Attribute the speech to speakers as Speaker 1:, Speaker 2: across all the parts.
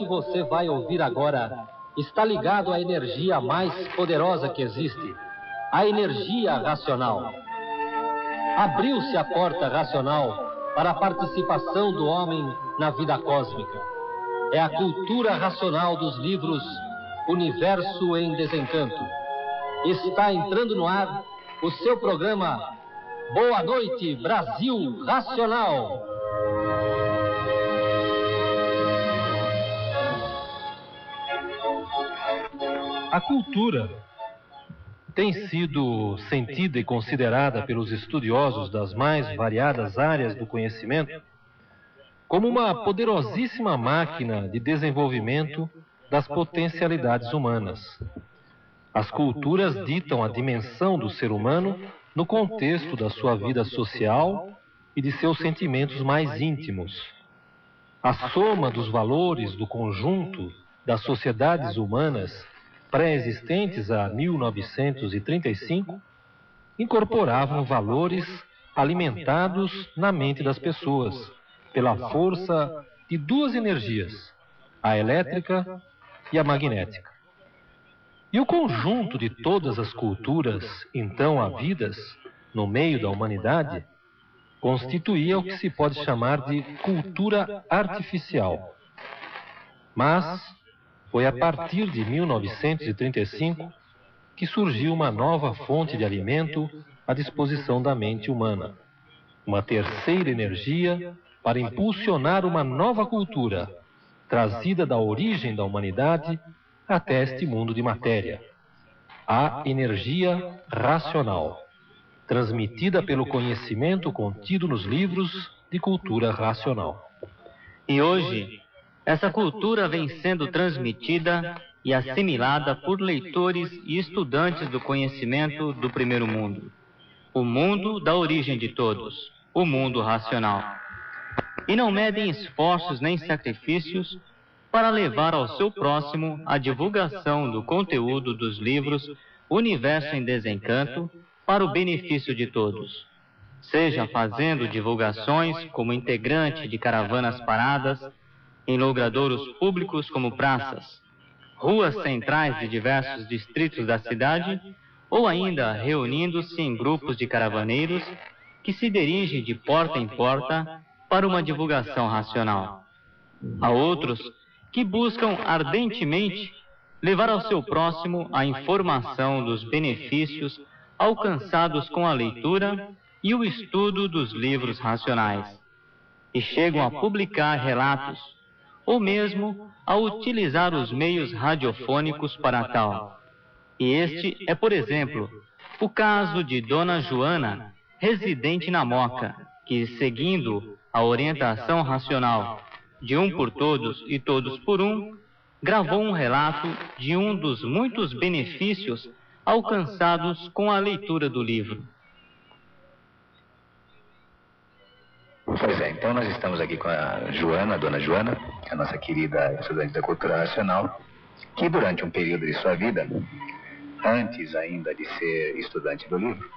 Speaker 1: que você vai ouvir agora está ligado à energia mais poderosa que existe, a energia racional. Abriu-se a porta racional para a participação do homem na vida cósmica. É a cultura racional dos livros Universo em Desencanto. Está entrando no ar o seu programa Boa Noite, Brasil Racional. A cultura tem sido sentida e considerada pelos estudiosos das mais variadas áreas do conhecimento como uma poderosíssima máquina de desenvolvimento das potencialidades humanas. As culturas ditam a dimensão do ser humano no contexto da sua vida social e de seus sentimentos mais íntimos. A soma dos valores do conjunto das sociedades humanas pré-existentes a 1935 incorporavam valores alimentados na mente das pessoas pela força de duas energias, a elétrica e a magnética. E o conjunto de todas as culturas então havidas no meio da humanidade constituía o que se pode chamar de cultura artificial. Mas foi a partir de 1935 que surgiu uma nova fonte de alimento à disposição da mente humana, uma terceira energia para impulsionar uma nova cultura, trazida da origem da humanidade até este mundo de matéria, a energia racional, transmitida pelo conhecimento contido nos livros de cultura racional.
Speaker 2: E hoje, essa cultura vem sendo transmitida e assimilada por leitores e estudantes do conhecimento do primeiro mundo, o mundo da origem de todos, o mundo racional. E não medem esforços nem sacrifícios para levar ao seu próximo a divulgação do conteúdo dos livros Universo em Desencanto para o benefício de todos, seja fazendo divulgações como integrante de caravanas paradas, em logradouros públicos como praças, ruas centrais de diversos distritos da cidade, ou ainda reunindo-se em grupos de caravaneiros que se dirigem de porta em porta para uma divulgação racional. Há outros que buscam ardentemente levar ao seu próximo a informação dos benefícios alcançados com a leitura e o estudo dos livros racionais, e chegam a publicar relatos ou mesmo a utilizar os meios radiofônicos para tal. E este é, por exemplo, o caso de Dona Joana, residente na Moca, que, seguindo a orientação racional de um por todos e todos por um, gravou um relato de um dos muitos benefícios alcançados com a leitura do livro.
Speaker 3: Pois é, então nós estamos aqui com a Joana, a Dona Joana, a nossa querida estudante da cultura racional, que durante um período de sua vida, antes ainda de ser estudante do livro,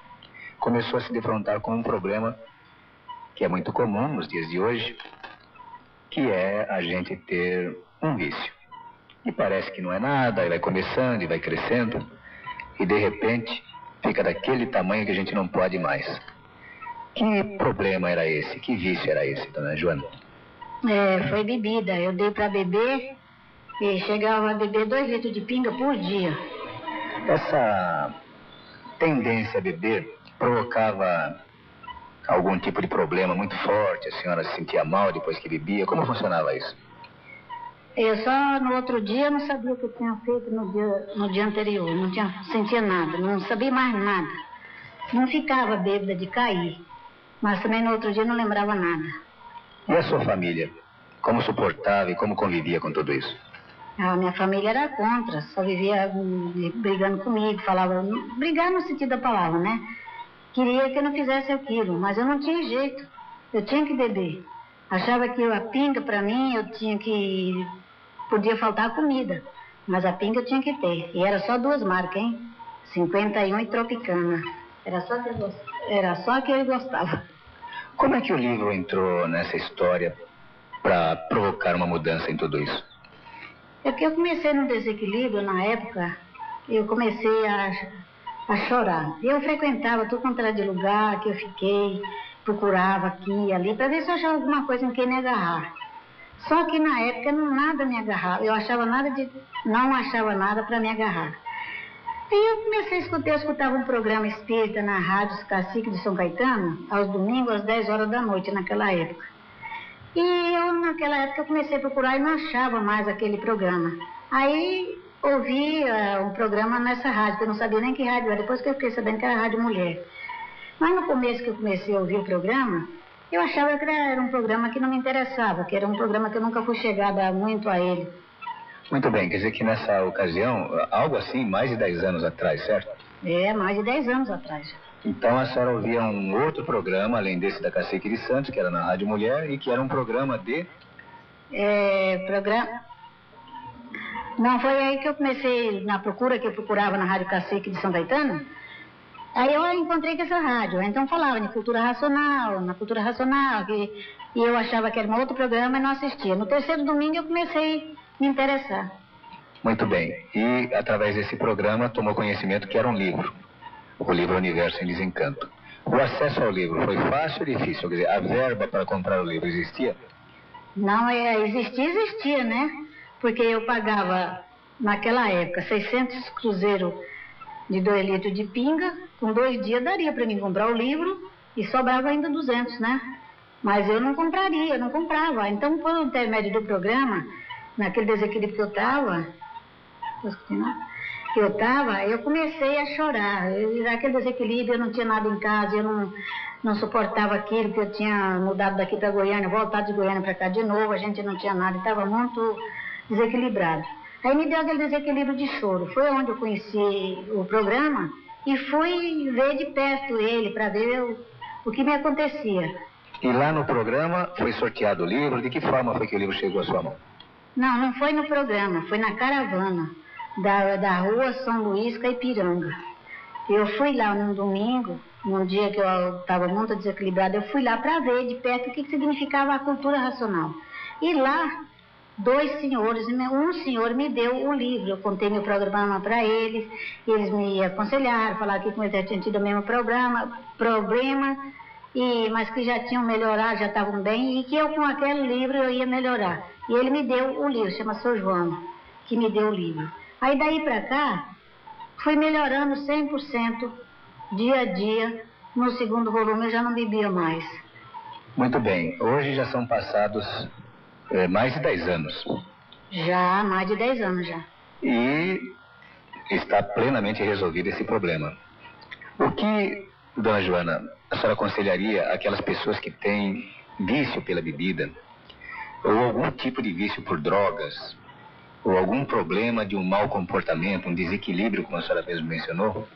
Speaker 3: começou a se defrontar com um problema que é muito comum nos dias de hoje, que é a gente ter um vício. E parece que não é nada, e vai começando e vai crescendo, e de repente fica daquele tamanho que a gente não pode mais. Que problema era esse? Que vício era esse, Dona Joana?
Speaker 4: Foi bebida. Eu dei para beber e chegava a beber 2 litros de pinga por dia.
Speaker 3: Essa tendência a beber provocava algum tipo de problema muito forte? A senhora se sentia mal depois que bebia? Como funcionava isso?
Speaker 4: Eu só no outro dia não sabia o que eu tinha feito no dia anterior. Não sentia nada, não sabia mais nada. Não ficava bêbada de cair. Mas também no outro dia não lembrava nada.
Speaker 3: E a sua família? Como suportava e como convivia com tudo isso?
Speaker 4: A minha família era contra, só vivia brigando comigo, falava, brigar no sentido da palavra, né? Queria que eu não fizesse aquilo, mas eu não tinha jeito, eu tinha que beber. Achava que a pinga para mim, podia faltar comida, mas a pinga eu tinha que ter. E era só 2 marcas, hein? 51 e Tropicana. Era só que ele gostava.
Speaker 3: Como é que o livro entrou nessa história para provocar uma mudança em tudo isso?
Speaker 4: porque eu comecei num desequilíbrio na época, eu comecei a chorar. Eu frequentava tudo quanto era de lugar que eu fiquei, procurava aqui e ali, para ver se eu achava alguma coisa em que me agarrar. Só que na época nada me agarrava, não achava nada para me agarrar. Aí eu comecei a escutar, eu escutava um programa espírita na Rádio Cacique de São Caetano, aos domingos, às 10 horas da noite, naquela época. E eu, naquela época, comecei a procurar e não achava mais aquele programa. Aí ouvi um programa nessa rádio, que eu não sabia nem que rádio era, depois que eu fiquei sabendo que era a Rádio Mulher. Mas no começo que eu comecei a ouvir o programa, eu achava que era um programa que não me interessava, que era um programa que eu nunca fui chegada muito a ele.
Speaker 3: Muito bem, quer dizer que nessa ocasião, algo assim, mais de 10 anos atrás, certo?
Speaker 4: É, mais de 10 anos atrás.
Speaker 3: Então a senhora ouvia um outro programa, além desse da Cacique de Santos, que era na Rádio Mulher, e que era um programa de...
Speaker 4: Não, foi aí que eu comecei, na procura que eu procurava na Rádio Cacique de São Caetano. Aí eu encontrei com essa rádio, então falava de cultura racional, na cultura racional, e eu achava que era um outro programa e não assistia. No terceiro domingo eu comecei a me interessar.
Speaker 3: Muito bem, e através desse programa tomou conhecimento que era um livro, o livro Universo em Desencanto. O acesso ao livro foi fácil ou difícil? Quer dizer, a verba para comprar o livro existia?
Speaker 4: Não, existia, né? Porque eu pagava, naquela época, 600 cruzeiros de 2 litros de pinga, com 2 dias daria para mim comprar o livro e sobrava ainda 200, né? Mas eu não comprava. Então, por intermédio do programa, naquele desequilíbrio que eu estava, eu comecei a chorar. Aquele desequilíbrio, eu não tinha nada em casa, eu não suportava aquilo, que eu tinha mudado daqui para Goiânia, voltado de Goiânia para cá de novo, a gente não tinha nada, estava muito desequilibrado. Aí me deu aquele desequilíbrio de choro. Foi onde eu conheci o programa e fui ver de perto ele para ver o que me acontecia.
Speaker 3: E lá no programa foi sorteado o livro? De que forma foi que o livro chegou à sua mão?
Speaker 4: Não foi no programa, foi na caravana da rua São Luís, Caipiranga. Eu fui lá num domingo, num dia que eu estava muito desequilibrada, eu fui lá para ver de perto o que significava a cultura racional. E lá, 2 senhores, um senhor me deu o livro, eu contei meu programa para eles me aconselharam, falaram que eu tinha tido o mesmo problema, mas que já tinham melhorado, já estavam bem, e que eu com aquele livro eu ia melhorar. E ele me deu o livro, chama São João, que me deu o livro. Aí daí para cá, fui melhorando 100%, dia a dia. No segundo volume eu já não bebia mais.
Speaker 3: Muito bem, hoje já são passados mais de 10 anos.
Speaker 4: Já, mais de 10 anos já.
Speaker 3: E está plenamente resolvido esse problema. O que, dona Joana, a senhora aconselharia aquelas pessoas que têm vício pela bebida, ou algum tipo de vício por drogas, ou algum problema de um mau comportamento, um desequilíbrio, como a senhora mesmo mencionou?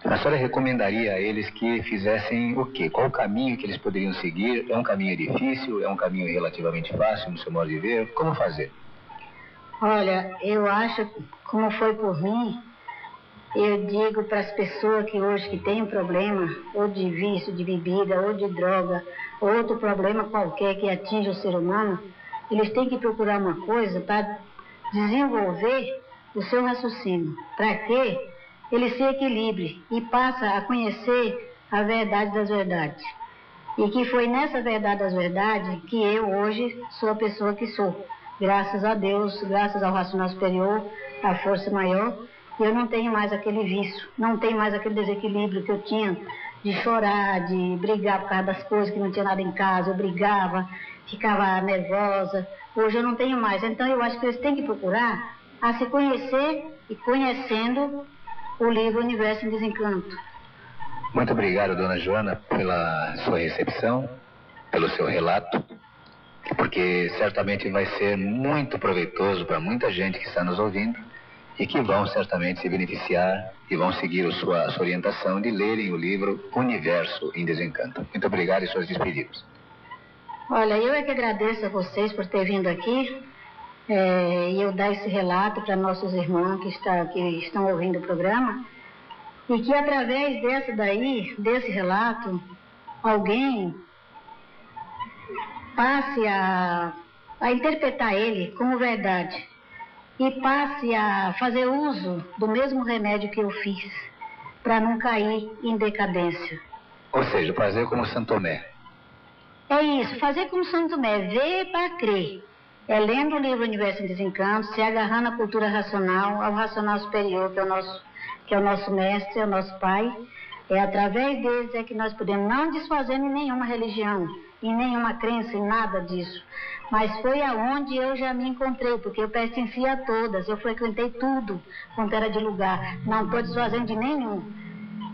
Speaker 3: A senhora recomendaria a eles que fizessem o quê? Qual o caminho que eles poderiam seguir? É um caminho difícil? É um caminho relativamente fácil no seu modo de ver? Como fazer?
Speaker 4: Olha, eu acho, como foi por mim, eu digo para as pessoas que hoje que têm um problema, ou de vício, de bebida, ou de droga, ou outro problema qualquer que atinja o ser humano, eles têm que procurar uma coisa para desenvolver o seu raciocínio, para que ele se equilibre e passe a conhecer a verdade das verdades. E que foi nessa verdade das verdades que eu hoje sou a pessoa que sou. Graças a Deus, graças ao racional superior, à força maior, eu não tenho mais aquele vício, não tenho mais aquele desequilíbrio que eu tinha de chorar, de brigar por causa das coisas que não tinha nada em casa, eu brigava, ficava nervosa. Hoje eu não tenho mais, então eu acho que eles têm que procurar a se conhecer e conhecendo o livro Universo em Desencanto.
Speaker 3: Muito obrigado, dona Joana, pela sua recepção, pelo seu relato, porque certamente vai ser muito proveitoso para muita gente que está nos ouvindo e que vão certamente se beneficiar e vão seguir a sua orientação de lerem o livro Universo em Desencanto. Muito obrigado e suas despedidas.
Speaker 4: Olha, eu é que agradeço a vocês por ter vindo aqui e eu dar esse relato para nossos irmãos que estão ouvindo o programa e que através desse relato, alguém passe a interpretar ele como verdade e passe a fazer uso do mesmo remédio que eu fiz, para não cair em decadência.
Speaker 3: Ou seja, fazer como Santo Tomé.
Speaker 4: É isso, fazer como Santo Tomé, ver para crer. É lendo o livro Universo em Desencanto, se agarrando à cultura racional, ao racional superior, que é o nosso mestre, é o nosso pai. É através deles é que nós podemos não desfazer em nenhuma religião, em nenhuma crença, em nada disso. Mas foi aonde eu já me encontrei, porque eu pertencia a todas, eu frequentei tudo quanto era de lugar. Não estou desfazendo de nenhum.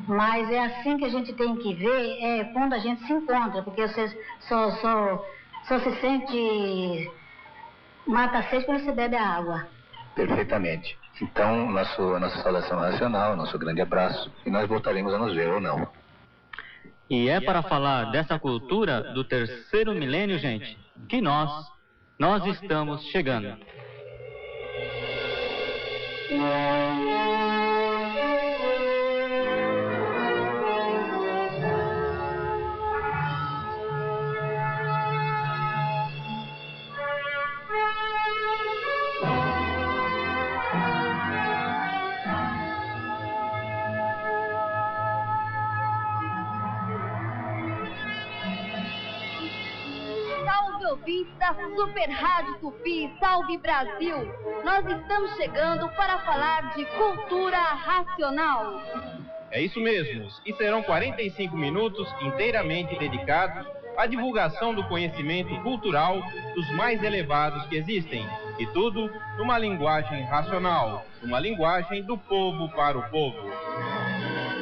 Speaker 4: Mas é assim que a gente tem que ver, é quando a gente se encontra, porque você só se sente... mata a sede quando você bebe a água.
Speaker 3: Perfeitamente. Então, nossa saudação racional, nosso grande abraço, e nós voltaremos a nos ver, ou não.
Speaker 2: E é para falar dessa cultura do terceiro milênio, gente, que nós estamos chegando.
Speaker 5: Ouvintes da Super Rádio Tupi, salve Brasil! Nós estamos chegando para falar de cultura racional.
Speaker 1: É isso mesmo, e serão 45 minutos inteiramente dedicados à divulgação do conhecimento cultural dos mais elevados que existem, e tudo numa linguagem racional, uma linguagem do povo para o povo.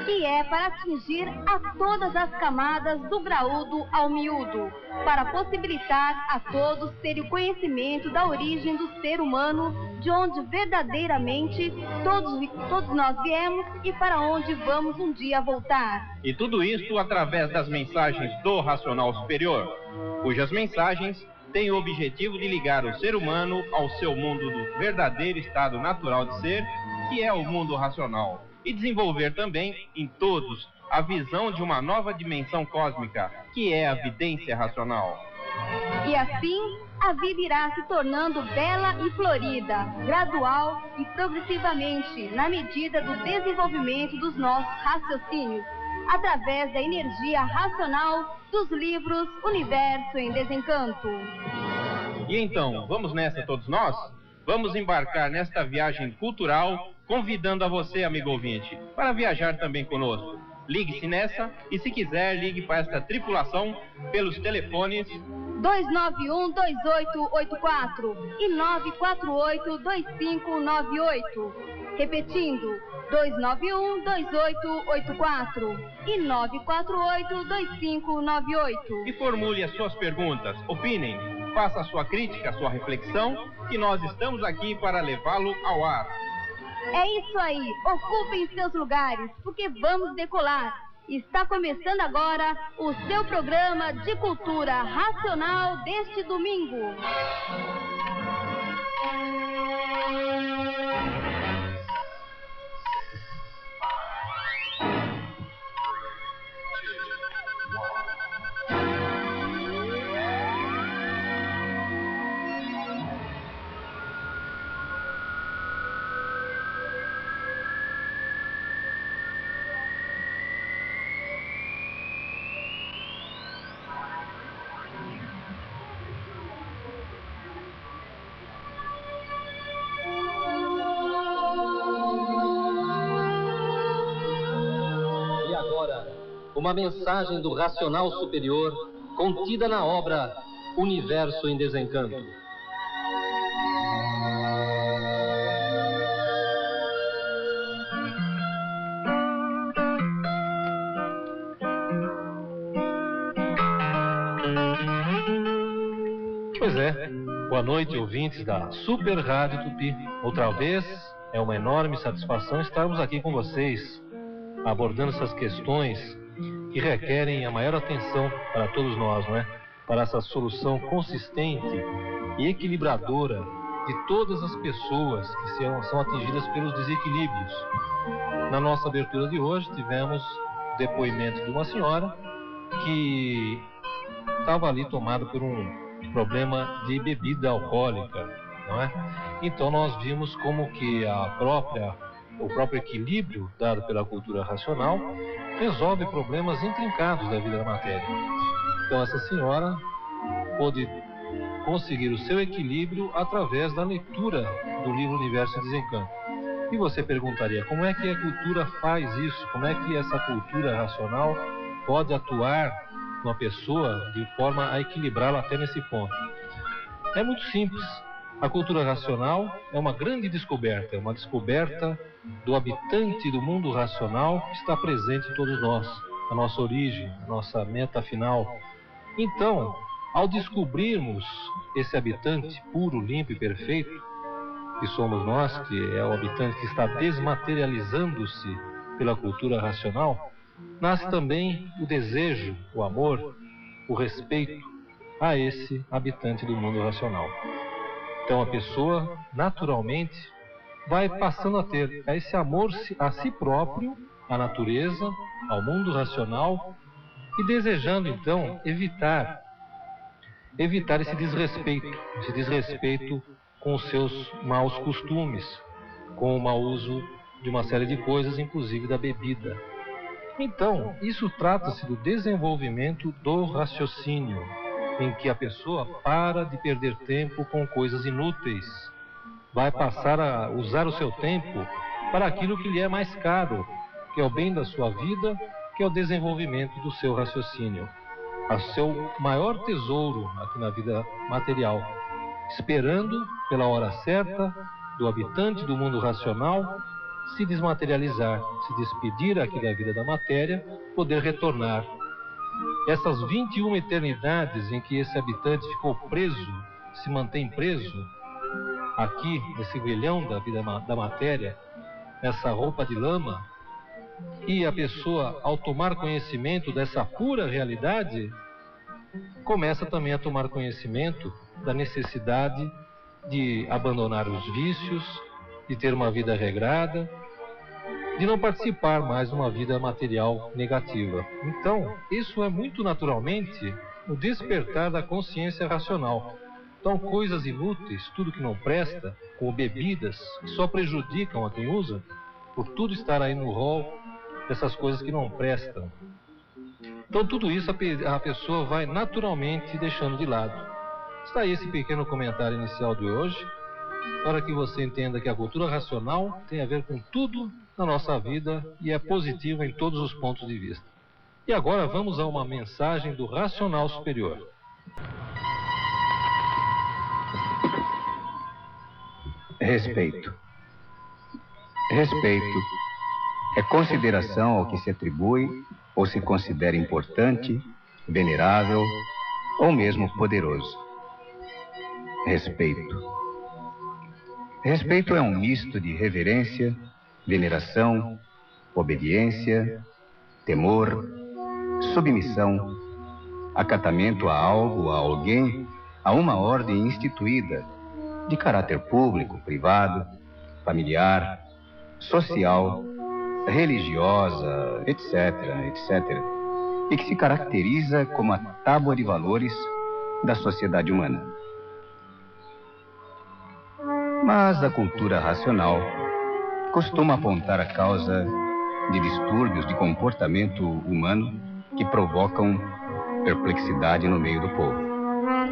Speaker 5: Que é para atingir a todas as camadas do graúdo ao miúdo, para possibilitar a todos terem o conhecimento da origem do ser humano, de onde verdadeiramente todos nós viemos e para onde vamos um dia voltar.
Speaker 1: E tudo isso através das mensagens do Racional Superior, cujas mensagens têm o objetivo de ligar o ser humano ao seu mundo do verdadeiro estado natural de ser, que é o mundo racional. E desenvolver também em todos a visão de uma nova dimensão cósmica, que é a vidência racional.
Speaker 5: E assim, a vida irá se tornando bela e florida, gradual e progressivamente, na medida do desenvolvimento dos nossos raciocínios, através da energia racional dos livros Universo em Desencanto.
Speaker 1: E então, vamos nessa todos nós? Vamos embarcar nesta viagem cultural, convidando a você, amigo ouvinte, para viajar também conosco. Ligue-se nessa e, se quiser, ligue para esta tripulação pelos telefones
Speaker 5: 291-2884 e 948-2598. Repetindo, 291-2884 e 948-2598.
Speaker 1: E formule as suas perguntas, opinem, faça a sua crítica, a sua reflexão, que nós estamos aqui para levá-lo ao ar.
Speaker 5: É isso aí, ocupem seus lugares, porque vamos decolar. Está começando agora o seu programa de cultura racional deste domingo.
Speaker 1: Uma mensagem do Racional Superior contida na obra Universo em Desencanto. Pois é, boa noite, ouvintes da Super Rádio Tupi. Outra vez, é uma enorme satisfação estarmos aqui com vocês, abordando essas questões que requerem a maior atenção para todos nós, não é? Para essa solução consistente e equilibradora de todas as pessoas que são atingidas pelos desequilíbrios. Na nossa abertura de hoje, tivemos o depoimento de uma senhora que estava ali tomada por um problema de bebida alcoólica não é? Então nós vimos como que o próprio equilíbrio dado pela cultura racional resolve problemas intrincados da vida da matéria. Então essa senhora pôde conseguir o seu equilíbrio através da leitura do livro Universo e Desencanto. E você perguntaria, como é que a cultura faz isso? Como é que essa cultura racional pode atuar numa pessoa de forma a equilibrá-la até nesse ponto? É muito simples. A cultura racional é uma grande descoberta, é uma descoberta do habitante do mundo racional que está presente em todos nós, a nossa origem, a nossa meta final. Então, ao descobrirmos esse habitante puro, limpo e perfeito, que somos nós, que é o habitante que está desmaterializando-se pela cultura racional, nasce também o desejo, o amor, o respeito a esse habitante do mundo racional. Então a pessoa, naturalmente, vai passando a ter esse amor a si próprio, à natureza, ao mundo racional, e desejando, então, evitar esse desrespeito com os seus maus costumes, com o mau uso de uma série de coisas, inclusive da bebida. Então, isso trata-se do desenvolvimento do raciocínio, em que a pessoa para de perder tempo com coisas inúteis, vai passar a usar o seu tempo para aquilo que lhe é mais caro, que é o bem da sua vida, que é o desenvolvimento do seu raciocínio, o seu maior tesouro aqui na vida material, esperando pela hora certa do habitante do mundo racional se desmaterializar, se despedir aqui da vida da matéria, poder retornar. Essas 21 eternidades em que esse habitante ficou preso, se mantém preso, aqui nesse grilhão da vida da matéria, nessa roupa de lama, e a pessoa, ao tomar conhecimento dessa pura realidade, começa também a tomar conhecimento da necessidade de abandonar os vícios, de ter uma vida regrada, de não participar mais de uma vida material negativa. Então, isso é muito naturalmente o despertar da consciência racional. Então, coisas inúteis, tudo que não presta, como bebidas, que só prejudicam a quem usa, por tudo estar aí no rol dessas coisas que não prestam. Então, tudo isso a pessoa vai naturalmente deixando de lado. Está aí esse pequeno comentário inicial de hoje, para que você entenda que a cultura racional tem a ver com tudo na nossa vida e é positiva em todos os pontos de vista. E agora vamos a uma mensagem do racional superior.
Speaker 3: Respeito. Respeito é consideração ao que se atribui ou se considera importante, venerável ou mesmo poderoso. Respeito. Respeito é um misto de reverência, veneração, obediência, temor, submissão, acatamento a algo, a alguém, a uma ordem instituída, de caráter público, privado, familiar, social, religiosa, etc., etc., e que se caracteriza como a tábua de valores da sociedade humana. Mas a cultura racional costuma apontar a causa de distúrbios de comportamento humano que provocam perplexidade no meio do povo.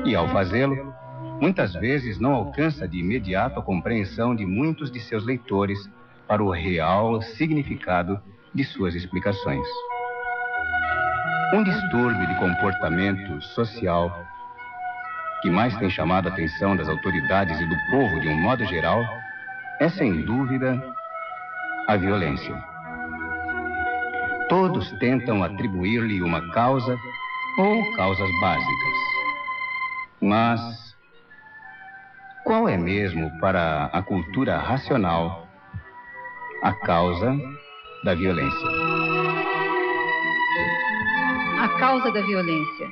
Speaker 3: E ao fazê-lo, muitas vezes não alcança de imediato a compreensão de muitos de seus leitores para o real significado de suas explicações. Um distúrbio de comportamento social que mais tem chamado a atenção das autoridades e do povo de um modo geral é, sem dúvida, a violência. Todos tentam atribuir-lhe uma causa ou causas básicas. Mas qual é mesmo para a cultura racional a causa da violência?
Speaker 6: A causa da violência.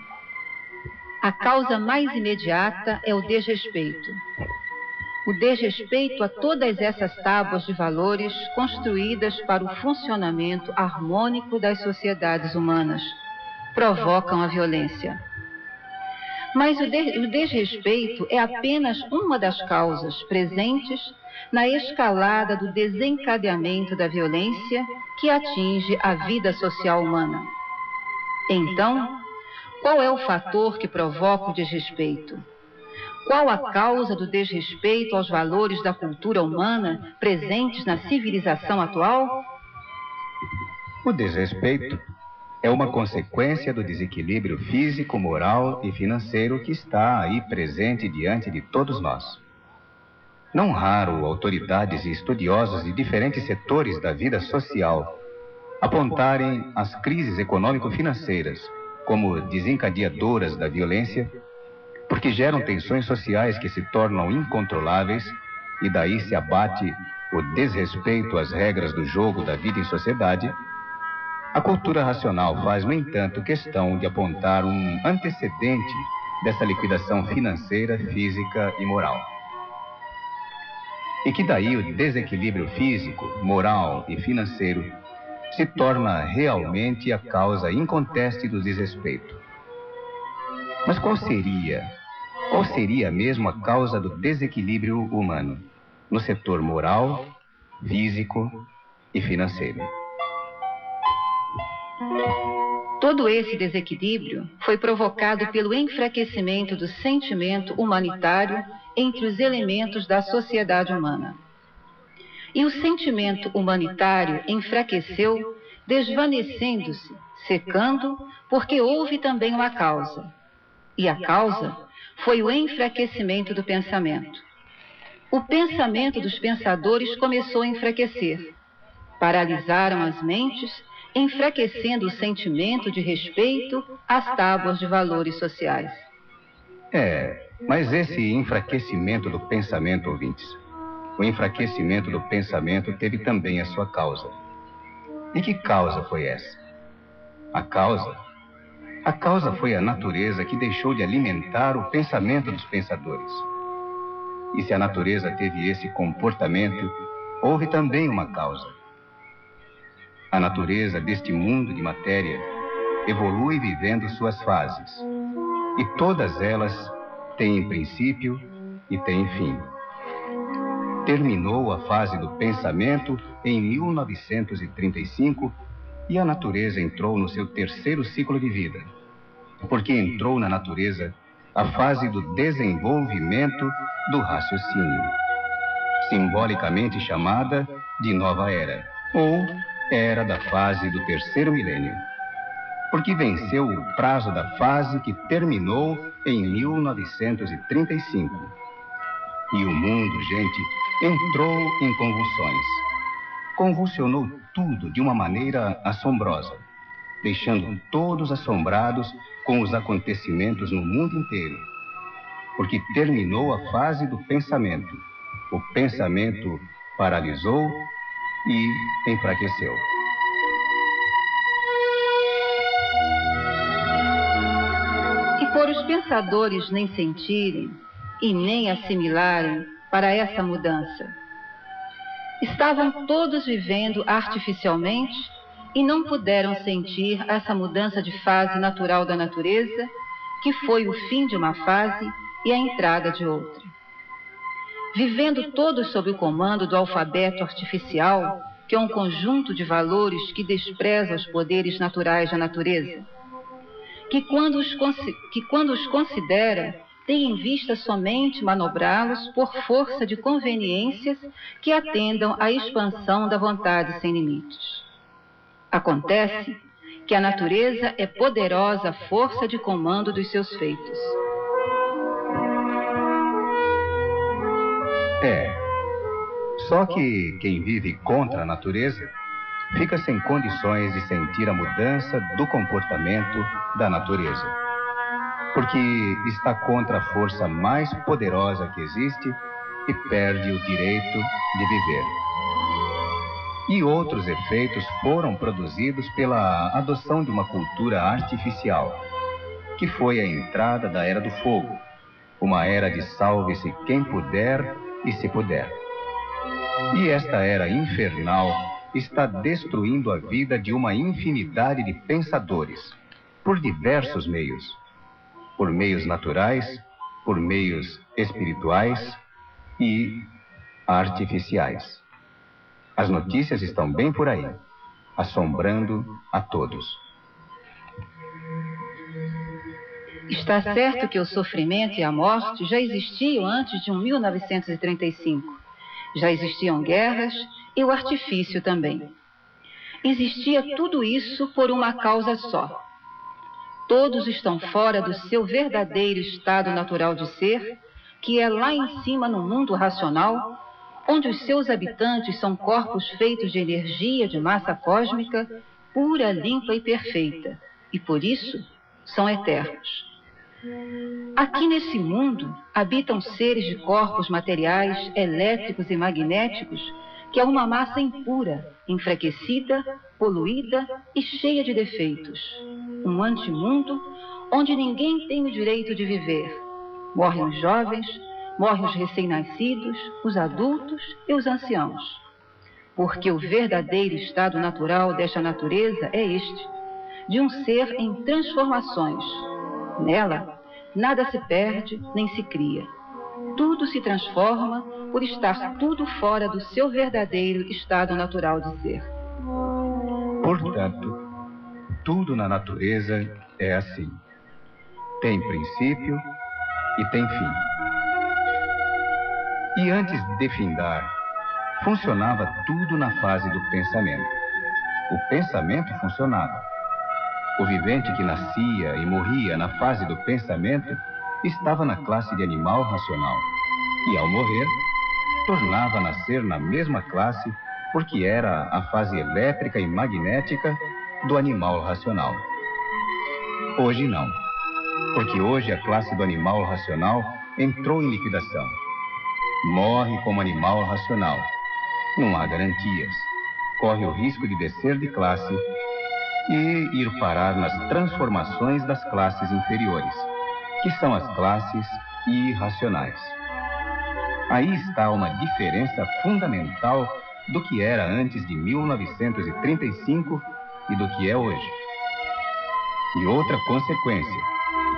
Speaker 6: A causa mais imediata é o desrespeito. O desrespeito a todas essas tábuas de valores construídas para o funcionamento harmônico das sociedades humanas provocam a violência. Mas o desrespeito é apenas uma das causas presentes na escalada do desencadeamento da violência que atinge a vida social humana. Então, qual é o fator que provoca o desrespeito? Qual a causa do desrespeito aos valores da cultura humana presentes na civilização atual?
Speaker 3: O desrespeito é uma consequência do desequilíbrio físico, moral e financeiro que está aí presente diante de todos nós. Não raro, autoridades e estudiosos de diferentes setores da vida social apontarem as crises econômico-financeiras como desencadeadoras da violência, porque geram tensões sociais que se tornam incontroláveis e daí se abate o desrespeito às regras do jogo da vida em sociedade. A cultura racional faz, no entanto, questão de apontar um antecedente dessa liquidação financeira, física e moral. E que daí o desequilíbrio físico, moral e financeiro se torna realmente a causa inconteste do desrespeito. Mas qual seria mesmo a causa do desequilíbrio humano no setor moral, físico e financeiro?
Speaker 6: Todo esse desequilíbrio foi provocado pelo enfraquecimento do sentimento humanitário entre os elementos da sociedade humana. E o sentimento humanitário enfraqueceu, desvanecendo-se, secando, porque houve também uma causa. E a causa foi o enfraquecimento do pensamento. O pensamento dos pensadores começou a enfraquecer. Paralisaram as mentes, enfraquecendo o sentimento de respeito às tábuas de valores sociais.
Speaker 3: Mas esse enfraquecimento do pensamento, ouvintes, o enfraquecimento do pensamento teve também a sua causa. E que causa foi essa? A causa foi a natureza que deixou de alimentar o pensamento dos pensadores. E se a natureza teve esse comportamento, houve também uma causa. A natureza deste mundo de matéria evolui vivendo suas fases. E todas elas têm princípio e têm fim. Terminou a fase do pensamento em 1935 e a natureza entrou no seu terceiro ciclo de vida, porque entrou na natureza a fase do desenvolvimento do raciocínio, simbolicamente chamada de nova era, ou era da fase do terceiro milênio, porque venceu o prazo da fase que terminou em 1935. E o mundo, gente, entrou em convulsões. Convulsionou tudo de uma maneira assombrosa, deixando todos assombrados com os acontecimentos no mundo inteiro. Porque terminou a fase do pensamento. O pensamento paralisou e enfraqueceu.
Speaker 6: E por os pensadores nem sentirem e nem assimilarem para essa mudança, estavam todos vivendo artificialmente e não puderam sentir essa mudança de fase natural da natureza, que foi o fim de uma fase e a entrada de outra. Vivendo todos sob o comando do alfabeto artificial, que é um conjunto de valores que despreza os poderes naturais da natureza, que quando os considera, tem em vista somente manobrá-los por força de conveniências que atendam à expansão da vontade sem limites. Acontece que a natureza é poderosa força de comando dos seus feitos.
Speaker 3: Só que quem vive contra a natureza fica sem condições de sentir a mudança do comportamento da natureza, porque está contra a força mais poderosa que existe e perde o direito de viver. E outros efeitos foram produzidos pela adoção de uma cultura artificial, que foi a entrada da Era do Fogo, uma era de salve-se quem puder e se puder. E esta era infernal está destruindo a vida de uma infinidade de pensadores, por diversos meios. por meios naturais, por meios espirituais e artificiais. As notícias estão bem por aí, assombrando a todos.
Speaker 6: Está certo que o sofrimento e a morte já existiam antes de 1935. Já existiam guerras e o artifício também. Existia tudo isso por uma causa só. Todos estão fora do seu verdadeiro estado natural de ser, que é lá em cima no mundo racional, onde os seus habitantes são corpos feitos de energia de massa cósmica, pura, limpa e perfeita, e por isso são eternos. Aqui nesse mundo habitam seres de corpos materiais, elétricos e magnéticos, que é uma massa impura, enfraquecida, poluída e cheia de defeitos. Um antimundo onde ninguém tem o direito de viver. Morrem os jovens, morrem os recém-nascidos, os adultos e os anciãos. Porque o verdadeiro estado natural desta natureza é este, de um ser em transformações. Nela, nada se perde nem se cria. Tudo se transforma por estar tudo fora do seu verdadeiro estado natural de ser.
Speaker 3: Portanto, tudo na natureza é assim. Tem princípio e tem fim. E antes de findar, funcionava tudo na fase do pensamento. O pensamento funcionava. O vivente que nascia e morria na fase do pensamento estava na classe de animal racional. E ao morrer, tornava a nascer na mesma classe, porque era a fase elétrica e magnética do animal racional. Hoje não, porque hoje a classe do animal racional entrou em liquidação. Morre como animal racional. Não há garantias. Corre o risco de descer de classe e ir parar nas transformações das classes inferiores, que são as classes irracionais. Aí está uma diferença fundamental do que era antes de 1935 e do que é hoje. E outra consequência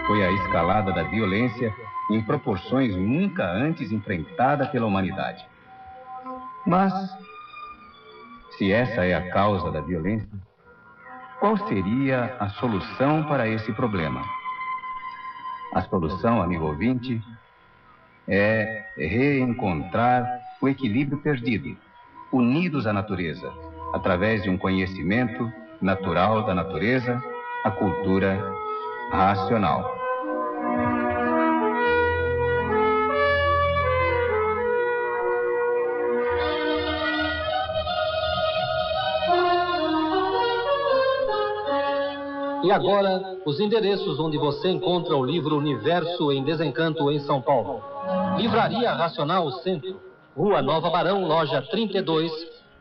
Speaker 3: foi a escalada da violência em proporções nunca antes enfrentada pela humanidade. Mas, se essa é a causa da violência, qual seria a solução para esse problema? A solução, amigo ouvinte, é reencontrar o equilíbrio perdido, unidos à natureza, através de um conhecimento natural da natureza, a cultura racional.
Speaker 1: E agora, os endereços onde você encontra o livro Universo em Desencanto em São Paulo. Livraria Racional Centro, Rua Nova Barão, loja 32,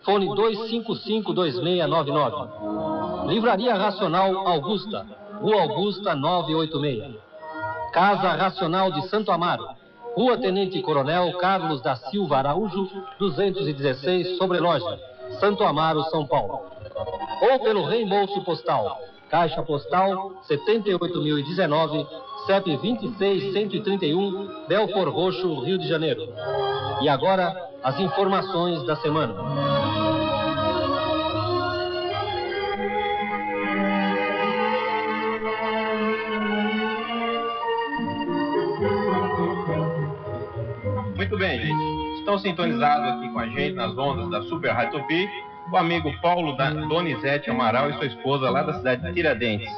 Speaker 1: fone 255-2699. Livraria Racional Augusta, Rua Augusta 986. Casa Racional de Santo Amaro, Rua Tenente Coronel Carlos da Silva Araújo, 216, Sobreloja, Santo Amaro, São Paulo. Ou pelo reembolso postal. Caixa Postal 78.019, CEP 26131, Belfort Roxo, Rio de Janeiro. E agora, as informações da semana.
Speaker 7: Muito bem, gente. Estão sintonizados aqui com a gente nas ondas da Super Rádio Tupi, o amigo Paulo Donizete Amaral e sua esposa lá da cidade de Tiradentes.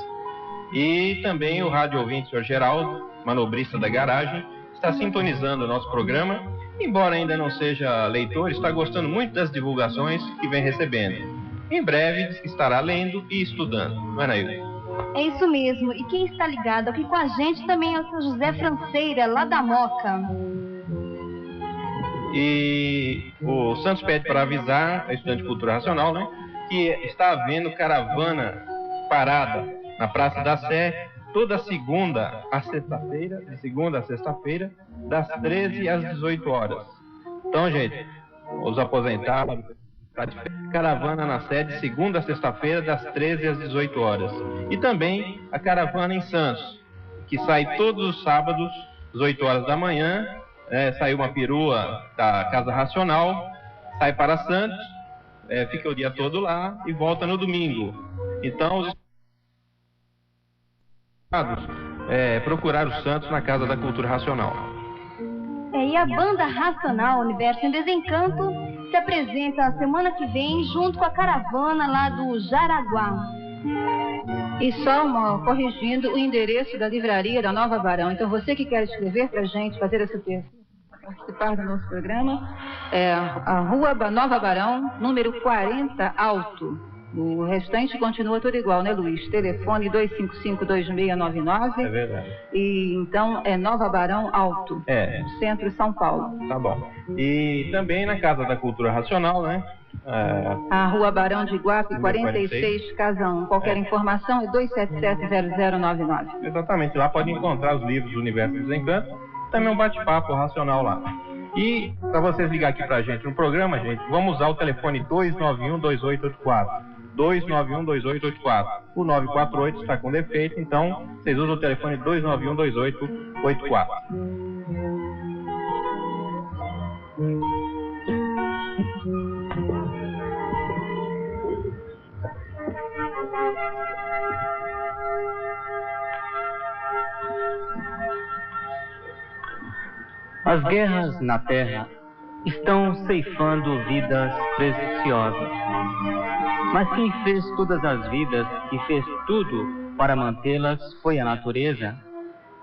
Speaker 7: E também o rádio ouvinte, Sr. Geraldo, manobrista da garagem, está sintonizando o nosso programa. Embora ainda não seja leitor, está gostando muito das divulgações que vem recebendo. Em breve estará lendo e estudando, não é, Nailton?
Speaker 5: É isso mesmo. E quem está ligado aqui com a gente também é o Sr. José Franceira, lá da Moca.
Speaker 7: E o Santos pede para avisar a estudante de cultura racional, né, que está havendo caravana parada na Praça da Sé toda segunda a sexta-feira, de segunda a sexta-feira, das 13 às 18 horas. Então, gente, os aposentados, caravana na Sé de segunda a sexta-feira, das 13 às 18 horas. E também a caravana em Santos, que sai todos os sábados, às 8 horas da manhã, sai uma perua da Casa Racional, sai para Santos, fica o dia todo lá e volta no domingo. Então, os procurar o Santos na Casa da Cultura Racional.
Speaker 5: E a banda Racional Universo em Desencanto se apresenta a semana que vem junto com a caravana lá do Jaraguá.
Speaker 6: E só corrigindo o endereço da livraria da Nova Barão. Então, você que quer escrever para a gente, fazer esse texto, participar do nosso programa, é a Rua Nova Barão, número 40, Alto. O restante continua tudo igual, né, Luiz? Telefone 255-2699.
Speaker 7: É verdade.
Speaker 6: E então é Nova Barão Alto, centro de São Paulo.
Speaker 7: Tá bom. E também na Casa da Cultura Racional, né?
Speaker 6: A Rua Barão de Iguape, 46, Casa 1. Qualquer informação é 277-0099.
Speaker 7: Exatamente. Lá pode encontrar os livros do Universo do Desencanto. Também um bate-papo racional lá. E para vocês ligar aqui pra gente no programa, gente, vamos usar o telefone 291-2884. 291-2884. O 948 está com defeito, então vocês usam o telefone 291-2884.
Speaker 2: As guerras na Terra estão ceifando vidas preciosas. Mas quem fez todas as vidas e fez tudo para mantê-las foi a natureza.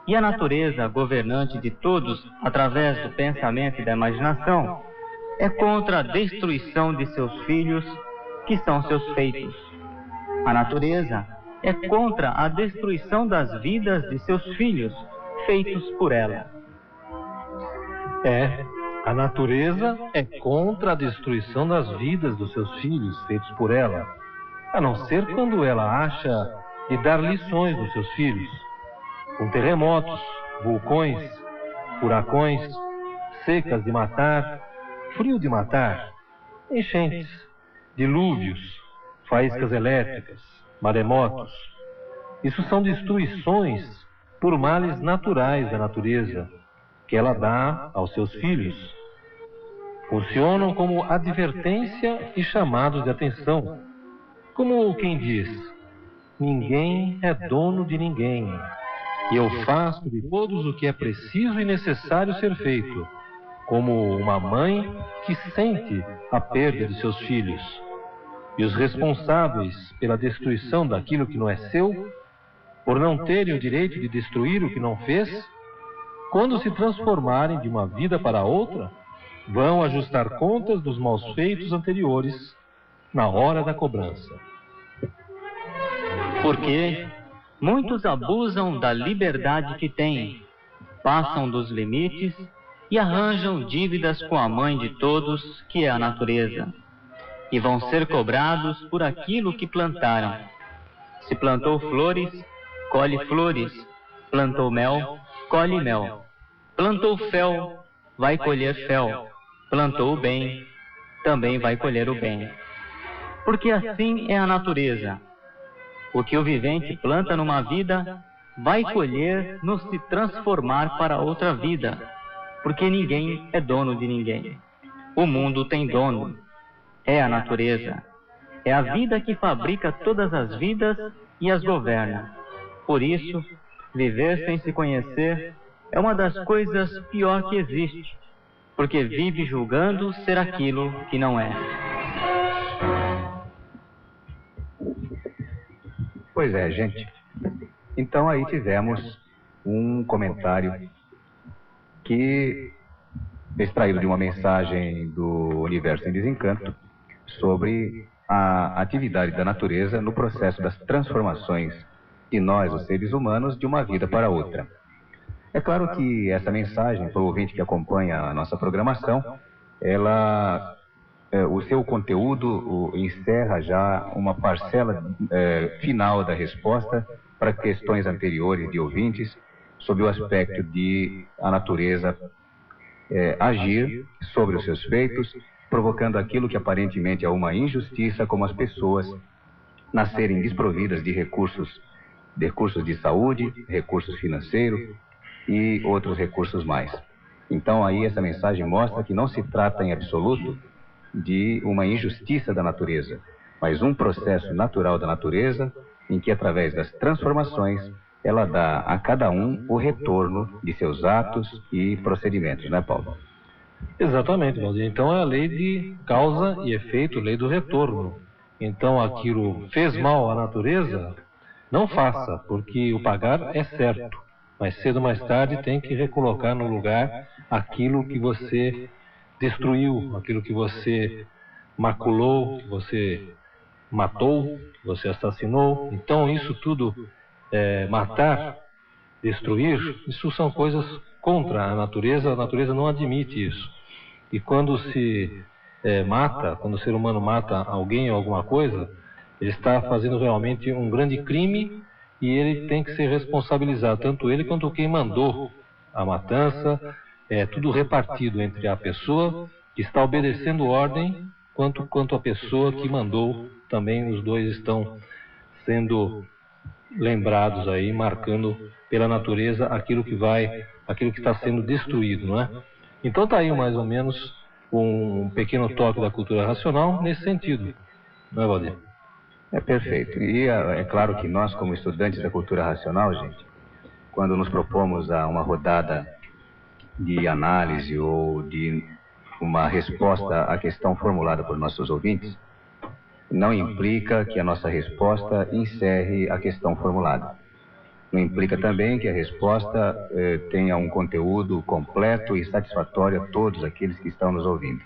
Speaker 2: E a natureza, governante de todos através do pensamento e da imaginação, é contra a destruição de seus filhos, que são seus feitos. A natureza é contra a destruição das vidas de seus filhos, feitos por ela.
Speaker 1: A natureza é contra a destruição das vidas dos seus filhos feitos por ela, a não ser quando ela acha de dar lições dos seus filhos, com terremotos, vulcões, furacões, secas de matar, frio de matar, enchentes, dilúvios, faíscas elétricas, maremotos. Isso são destruições por males naturais da natureza, que ela dá aos seus filhos. Funcionam como advertência e chamados de atenção, como quem diz: ninguém é dono de ninguém, e eu faço de todos o que é preciso e necessário ser feito, como uma mãe que sente a perda de seus filhos. E os responsáveis pela destruição daquilo que não é seu, por não terem o direito de destruir o que não fez, quando se transformarem de uma vida para outra, vão ajustar contas dos maus feitos anteriores na hora da cobrança.
Speaker 2: Porque muitos abusam da liberdade que têm, passam dos limites e arranjam dívidas com a mãe de todos, que é a natureza, e vão ser cobrados por aquilo que plantaram. Se plantou flores, colhe flores. Plantou mel, colhe mel. Plantou fel, vai colher fel. Plantou o bem, também vai colher o bem. Porque assim é a natureza. O que o vivente planta numa vida, vai colher no se transformar para outra vida. Porque ninguém é dono de ninguém. O mundo tem dono. É a natureza. É a vida que fabrica todas as vidas e as governa. Por isso, viver sem se conhecer é uma das coisas pior que existe, porque vive julgando ser aquilo que não é.
Speaker 3: Pois é, gente. Então aí tivemos um comentário que extraído de uma mensagem do Universo em Desencanto sobre a atividade da natureza no processo das transformações de nós, os seres humanos, de uma vida para outra. É claro que essa mensagem, para o ouvinte que acompanha a nossa programação, o seu conteúdo encerra já uma parcela final da resposta para questões anteriores de ouvintes sobre o aspecto de a natureza agir sobre os seus feitos, provocando aquilo que aparentemente é uma injustiça, como as pessoas nascerem desprovidas de recursos recursos de saúde, recursos financeiros e outros recursos mais. Então aí essa mensagem mostra que não se trata em absoluto de uma injustiça da natureza, mas um processo natural da natureza em que através das transformações ela dá a cada um o retorno de seus atos e procedimentos, né, Paulo?
Speaker 1: Exatamente, Valdir. Então é a lei de causa e efeito, lei do retorno. Então aquilo fez mal à natureza, não faça, porque o pagar é certo. Mas cedo ou mais tarde tem que recolocar no lugar aquilo que você destruiu, aquilo que você maculou, que você matou, que você assassinou. Então isso tudo, matar, destruir, isso são coisas contra a natureza não admite isso. E quando se mata, quando o ser humano mata alguém ou alguma coisa, ele está fazendo realmente um grande crime e ele tem que ser responsabilizado, tanto ele quanto quem mandou a matança, tudo repartido entre a pessoa que está obedecendo ordem, quanto a pessoa que mandou, também os dois estão sendo lembrados aí, marcando pela natureza aquilo que está sendo destruído, não é? Então está aí mais ou menos um pequeno toque da cultura racional nesse sentido, não é, Valdir?
Speaker 3: É perfeito. E é claro que nós, como estudantes da cultura racional, gente, quando nos propomos a uma rodada de análise ou de uma resposta à questão formulada por nossos ouvintes, não implica que a nossa resposta encerre a questão formulada. Não implica também que a resposta tenha um conteúdo completo e satisfatório a todos aqueles que estão nos ouvindo.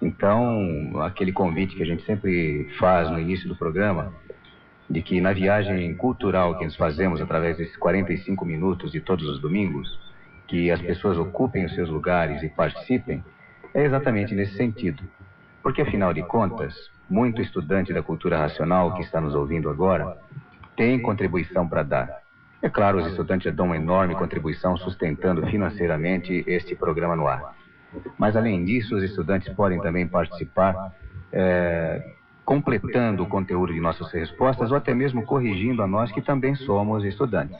Speaker 3: Então, aquele convite que a gente sempre faz no início do programa, de que na viagem cultural que nós fazemos através desses 45 minutos de todos os domingos, que as pessoas ocupem os seus lugares e participem, é exatamente nesse sentido. Porque, afinal de contas, muito estudante da cultura racional que está nos ouvindo agora tem contribuição para dar. É claro, os estudantes dão uma enorme contribuição sustentando financeiramente este programa no ar. Mas, além disso, os estudantes podem também participar completando o conteúdo de nossas respostas ou até mesmo corrigindo a nós que também somos estudantes.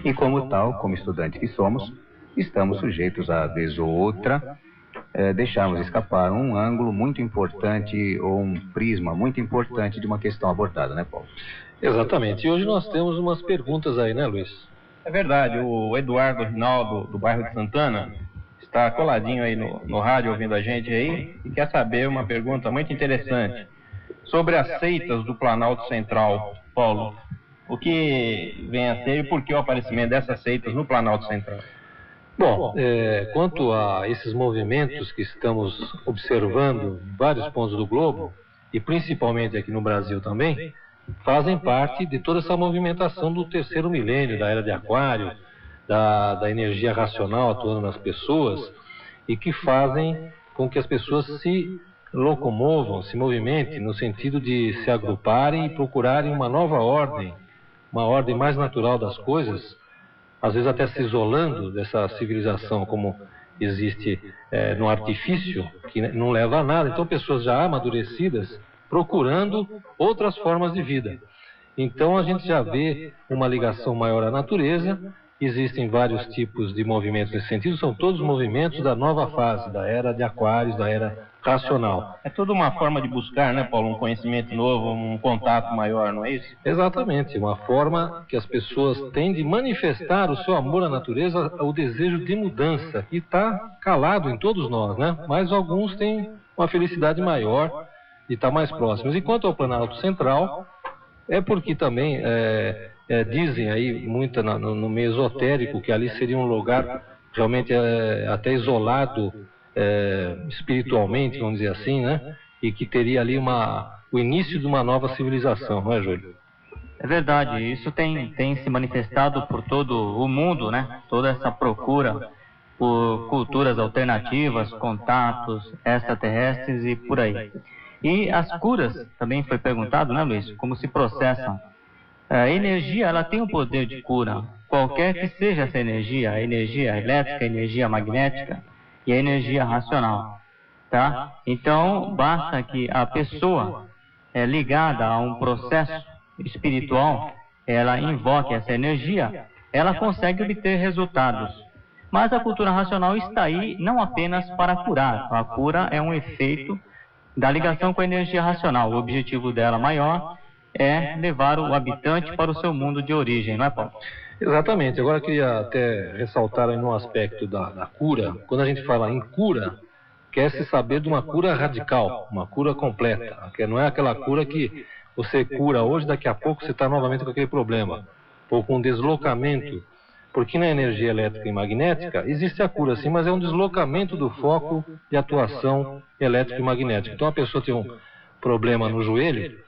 Speaker 3: E como tal, como estudantes que somos, estamos sujeitos a, vez ou outra, deixarmos escapar um ângulo muito importante ou um prisma muito importante de uma questão abordada, né, Paulo?
Speaker 1: Exatamente. E hoje nós temos umas perguntas aí, né, Luiz?
Speaker 7: É verdade. O Eduardo Rinaldo, do bairro de Santana, está coladinho aí no rádio ouvindo a gente aí e quer saber uma pergunta muito interessante sobre as seitas do Planalto Central. Paulo, o que vem a ser e por que o aparecimento dessas seitas no Planalto Central?
Speaker 1: Bom, quanto a esses movimentos que estamos observando em vários pontos do globo, e principalmente aqui no Brasil também, fazem parte de toda essa movimentação do terceiro milênio, da era de Aquário, da energia racional atuando nas pessoas, e que fazem com que as pessoas se locomovam, se movimentem no sentido de se agruparem e procurarem uma nova ordem, uma ordem mais natural das coisas, às vezes até se isolando dessa civilização como existe no artifício, que não leva a nada. Então pessoas já amadurecidas procurando outras formas de vida. Então a gente já vê uma ligação maior à natureza. Existem vários tipos de movimentos nesse sentido, são todos movimentos da nova fase, da era de Aquários, da era racional.
Speaker 7: É toda uma forma de buscar, né, Paulo, um conhecimento novo, um contato maior, não é isso?
Speaker 1: Exatamente, uma forma que as pessoas têm de manifestar o seu amor à natureza, o desejo de mudança, que está calado em todos nós, né? Mas alguns têm uma felicidade maior de estar mais próximos. E quanto ao Planalto Central, é porque também dizem aí muito no meio esotérico que ali seria um lugar realmente até isolado espiritualmente, vamos dizer assim, né? E que teria ali o início de uma nova civilização, não é, Júlio?
Speaker 2: É verdade, isso tem se manifestado por todo o mundo, né? Toda essa procura por culturas alternativas, contatos extraterrestres e por aí. E as curas, também foi perguntado, né, Luiz? Como se processam. A energia, ela tem um poder de cura, qualquer que seja essa energia, a energia elétrica, a energia magnética e a energia racional, tá? Então, basta que a pessoa ligada a um processo espiritual, ela invoque essa energia, ela consegue obter resultados. Mas a cultura racional está aí não apenas para curar. A cura é um efeito da ligação com a energia racional. O objetivo dela maior é levar o habitante para o seu mundo de origem, não é, Paulo?
Speaker 1: Exatamente. Agora eu queria até ressaltar aí no aspecto da cura. Quando a gente fala em cura, quer-se saber de uma cura radical, uma cura completa. Que não é aquela cura que você cura hoje, daqui a pouco você está novamente com aquele problema. Ou com deslocamento. Porque na energia elétrica e magnética existe a cura sim, mas é um deslocamento do foco de atuação elétrica e magnética. Então a pessoa tem um problema no joelho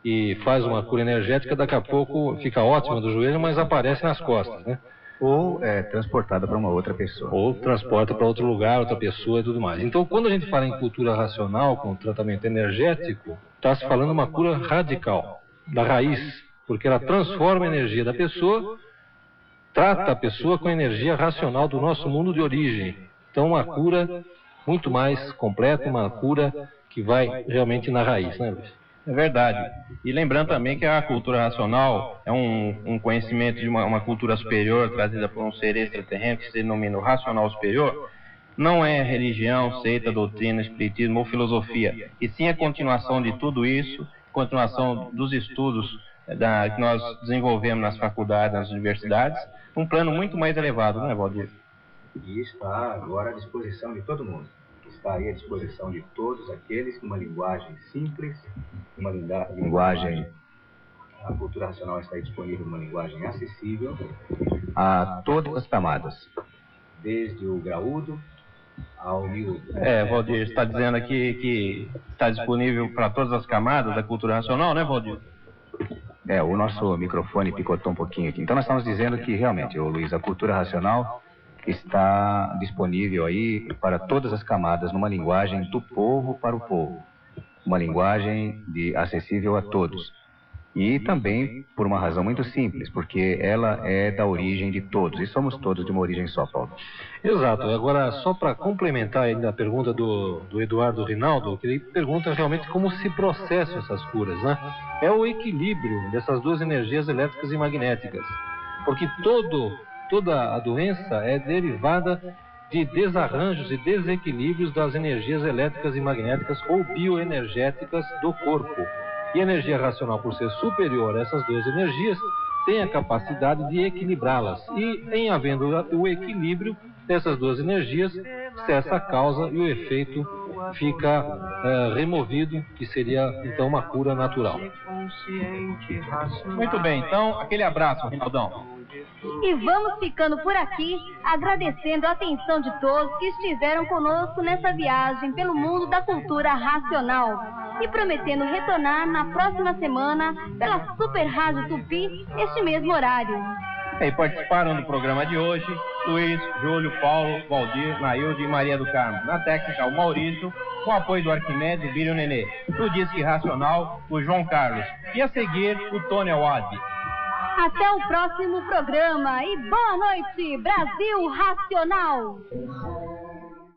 Speaker 1: e faz uma cura energética, daqui a pouco fica ótima do joelho, mas aparece nas costas, né?
Speaker 3: Ou é transportada para uma outra pessoa.
Speaker 1: Ou transporta para outro lugar, outra pessoa e tudo mais. Então, quando a gente fala em cultura racional, com tratamento energético, está se falando uma cura radical, da raiz, porque ela transforma a energia da pessoa, trata a pessoa com a energia racional do nosso mundo de origem. Então, uma cura muito mais completa, uma cura que vai realmente na raiz, né, Luiz?
Speaker 7: É verdade. E lembrando também que a cultura racional é um conhecimento de uma cultura superior trazida por um ser extraterreno que se denomina o racional superior. Não é religião, seita, doutrina, espiritismo ou filosofia, e sim a continuação de tudo isso, continuação dos estudos que nós desenvolvemos nas faculdades, nas universidades, um plano muito mais elevado, não é, Valdir?
Speaker 3: E está agora à disposição de todo mundo. Está aí à disposição de todos aqueles com uma linguagem simples, uma linguagem, a cultura racional está aí disponível numa linguagem acessível a todas as camadas, desde o graúdo ao miúdo.
Speaker 7: Valdir, está dizendo aqui que está disponível para todas as camadas da cultura racional, né, Valdir?
Speaker 3: O nosso microfone picotou um pouquinho aqui. Então nós estamos dizendo que realmente, Luiz, a cultura racional está disponível aí para todas as camadas numa linguagem do povo para o povo, uma linguagem acessível a todos. E também por uma razão muito simples, porque ela é da origem de todos, e somos todos de uma origem só, Paulo.
Speaker 1: Exato. Agora, só para complementar ainda a pergunta do Eduardo Rinaldo, ele pergunta realmente como se processam essas curas, né? É o equilíbrio dessas duas energias elétricas e magnéticas, porque toda a doença é derivada de desarranjos e desequilíbrios das energias elétricas e magnéticas ou bioenergéticas do corpo. E a energia racional, por ser superior a essas duas energias, tem a capacidade de equilibrá-las. E, em havendo o equilíbrio dessas duas energias, cessa a causa e o efeito fica removido, que seria, então, uma cura natural.
Speaker 7: Muito bem, então, aquele abraço, Rinaldão.
Speaker 5: E vamos ficando por aqui, agradecendo a atenção de todos que estiveram conosco nessa viagem pelo mundo da cultura racional. E prometendo retornar na próxima semana pela Super Rádio Tupi, este mesmo horário.
Speaker 7: E participaram do programa de hoje Luiz, Júlio, Paulo, Valdir, Nailde e Maria do Carmo. Na técnica, o Maurício, com apoio do Arquimedes e Bírio Nenê. No Disque Racional, o João Carlos. E a seguir, o Tony Awad.
Speaker 5: Até o próximo programa e boa noite, Brasil Racional!